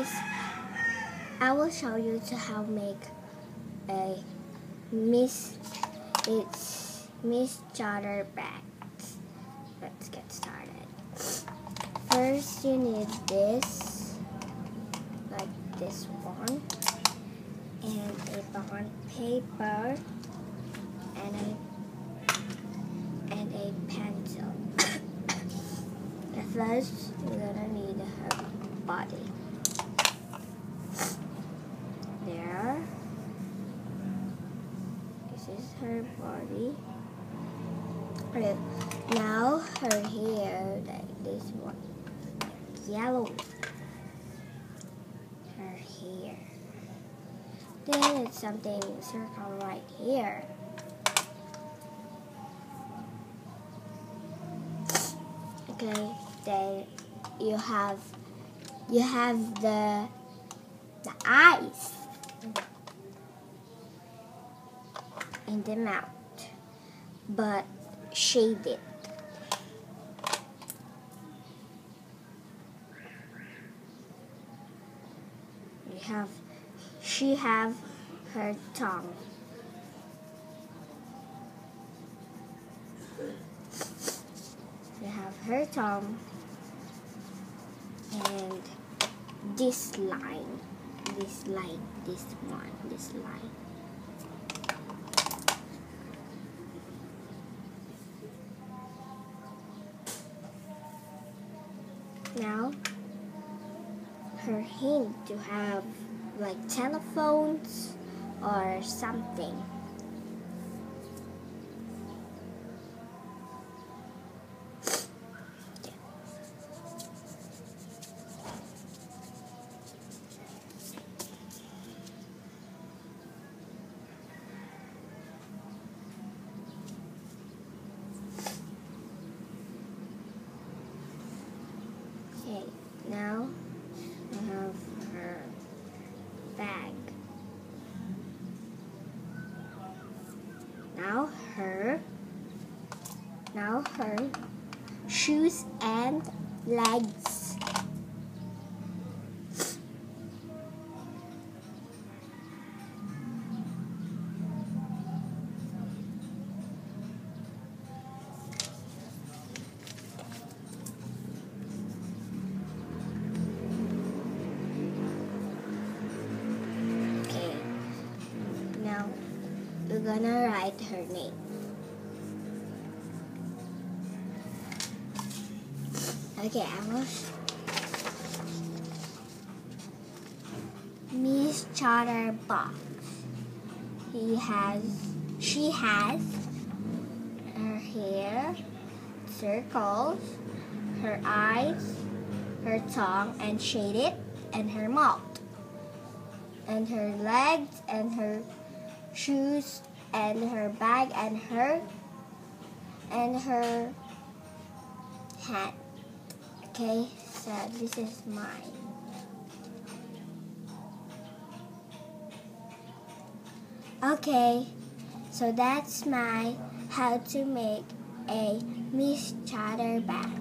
guys, I will show you to how make a Miss Charter bag. Let's get started. First, you need this, like this one, and a bond paper, and a pencil. First, you're gonna need her body. There. This is her body. Now her hair, like this one, yellow. Her hair. Then it's something circle right here. Okay, then you have the eyes in the mouth, but shaded. She have her tongue. You have her tongue and this line, this line. Now, her hint to have like telephones or something. Okay, now I have her bag. Now her shoes and legs. We're gonna write her name. Okay, I will. Miss Chatterbox. She has her hair, circles, her eyes, her tongue, and shaded, and her mouth, and her legs, and her shoes, and her bag, and her hat. Okay, so this is mine. Okay, so that's my how to make a Miss Chatter bag.